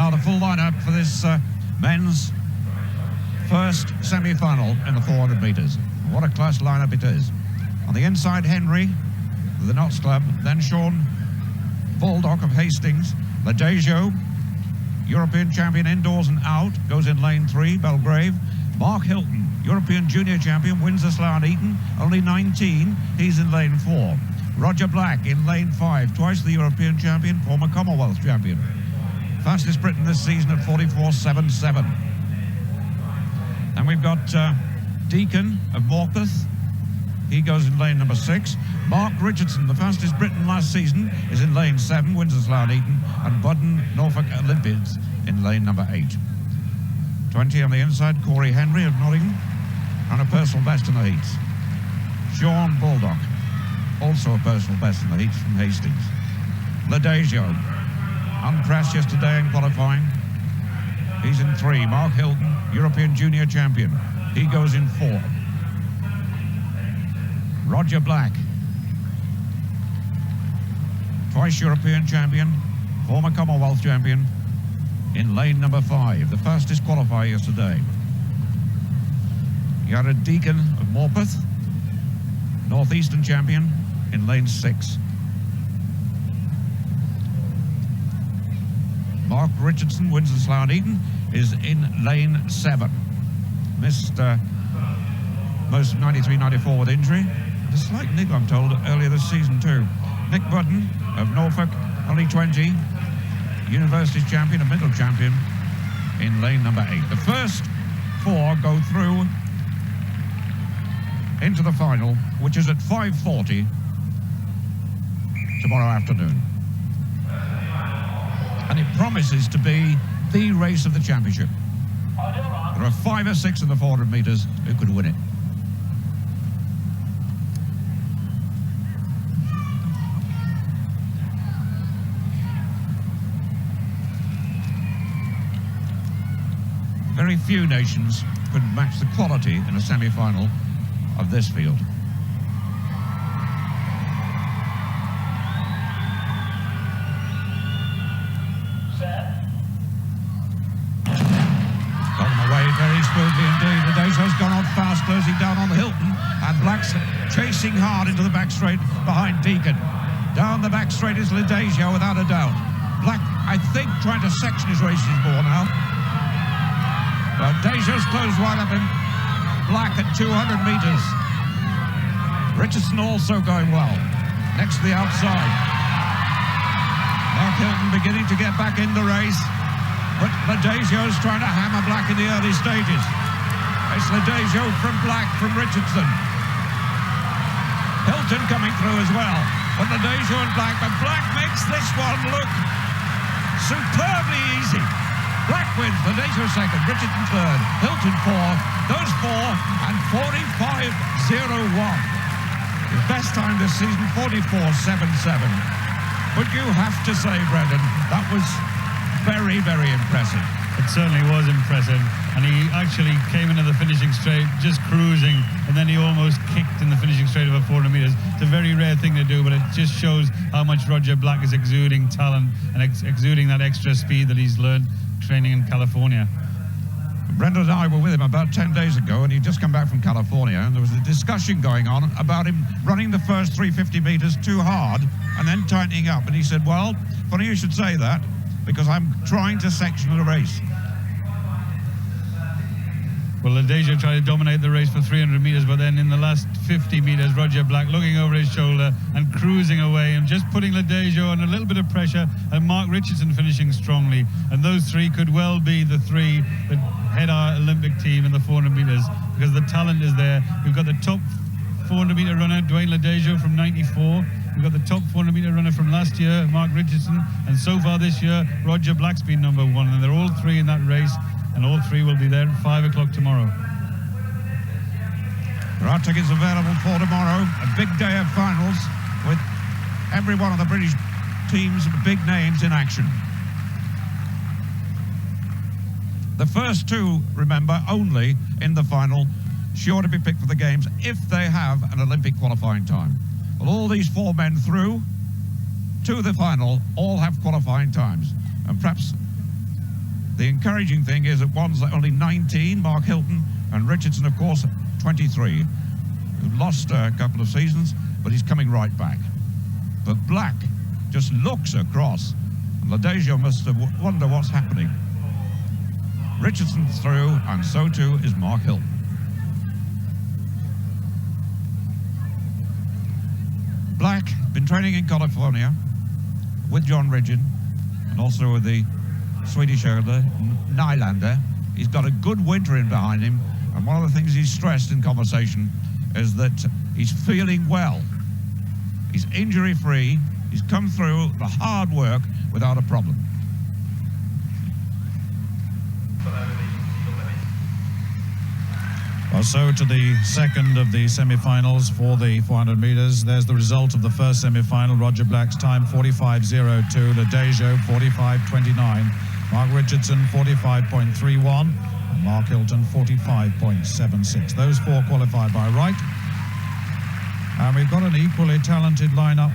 Now the full lineup for this men's first semi-final in the 400 metres. What a class lineup it is. On the inside, Henry, the Notts Club, then Sean Baldock of Hastings, Ledejo, European champion indoors and out, goes in lane 3, Belgrave. Mark Hilton, European junior champion, wins the Slough and Eton, only 19, he's in lane 4. Roger Black in lane 5, twice the European champion, former Commonwealth champion. Fastest Briton this season at 44.77. And we've got Deacon of Morpeth. He goes in lane number 6. Mark Richardson, the fastest Briton last season, is in lane 7, wins the Slough and Eton. And Budden Norfolk Olympians in lane number 8. 20 on the inside, Corey Henry of Nottingham, and a personal best in the heats. Sean Baldock, also a personal best in the heats from Hastings. Ledejo, unpressed yesterday in qualifying. He's in 3. Mark Hilton, European junior champion. He goes in 4. Roger Black, twice European champion, former Commonwealth champion, in lane number 5, the fastest qualifier yesterday. Jared Deacon of Morpeth, Northeastern champion, in lane 6. Mark Richardson, wins the Slough and Eton, is in lane 7. Missed most of 93-94 with injury. A slight niggle, I'm told, earlier this season too. Nick Budden of Norfolk, only 20, Universities champion, a middle champion, in lane number 8. The first 4 go through into the final, which is at 5:40 tomorrow afternoon. And it promises to be the race of the championship. There are 5 or 6 in the 400 metres who could win it. Very few nations could match the quality in a semi-final of this field. Very smoothly indeed. Ledejo's gone on faster as he down on Hilton, and Black's chasing hard into the back straight behind Deacon. Down the back straight is Ledejo without a doubt. Black, I think, trying to section his races more now. But Ledejo's closed right up in Black at 200 metres. Richardson also going well. Next to the outside. Mark Hilton beginning to get back in the race. But Ledejo's trying to hammer Black in the early stages. It's Ledejo from Black, from Richardson. Hilton coming through as well. But Ledejo and Black, but Black makes this one look superbly easy. Black wins, Ledejo second, Richardson third, Hilton fourth, those 4, and 45.01. His best time this season, 44.77. But you have to say, Brendan, that was very, very impressive. It certainly was impressive, and he actually came into the finishing straight just cruising, and then he almost kicked in the finishing straight of a 400 metres. It's a very rare thing to do, but it just shows how much Roger Black is exuding talent and exuding that extra speed that he's learned training in California. Brendan and I were with him about 10 days ago, and he'd just come back from California, and there was a discussion going on about him running the first 350 metres too hard and then tightening up. And he said, well, funny you should say that, because I'm trying to section the race. Well, Ledejo tried to dominate the race for 300 metres, but then in the last 50 metres, Roger Black looking over his shoulder and cruising away and just putting Ledejo on a little bit of pressure, and Mark Richardson finishing strongly. And those 3 could well be the 3 that head our Olympic team in the 400 metres, because the talent is there. We've got the top 400 metre runner, Dwayne Ledejo from 94. We've got the top 400 metre runner from last year, Mark Richardson, and so far this year, Roger Black's been number 1, and they're all 3 in that race, and all 3 will be there at 5 o'clock tomorrow. There are tickets available for tomorrow, a big day of finals with every one of the British teams and big names in action. The first 2, remember, only in the final, sure to be picked for the games if they have an Olympic qualifying time. Well, all these 4 men through to the final all have qualifying times, and perhaps The encouraging thing is that one's only 19, Mark Hilton, and Richardson, of course, 23. Who lost a couple of seasons, but he's coming right back. But Black just looks across, and Ledejo must have wonder what's happening. Richardson's through, and so too is Mark Hilton. Black, been training in California with John Ridgeon, and also with the Swedish hurdler, Nylander. He's got a good winter in behind him, and one of the things he's stressed in conversation is that he's feeling well. He's injury-free. He's come through the hard work without a problem. Well, so to the second of the semi-finals for the 400 metres. There's the result of the first semi-final. Roger Black's time 45.02, Ledejo 45.29, Mark Richardson 45.31, and Mark Hilton 45.76. Those four qualified by right. And we've got an equally talented lineup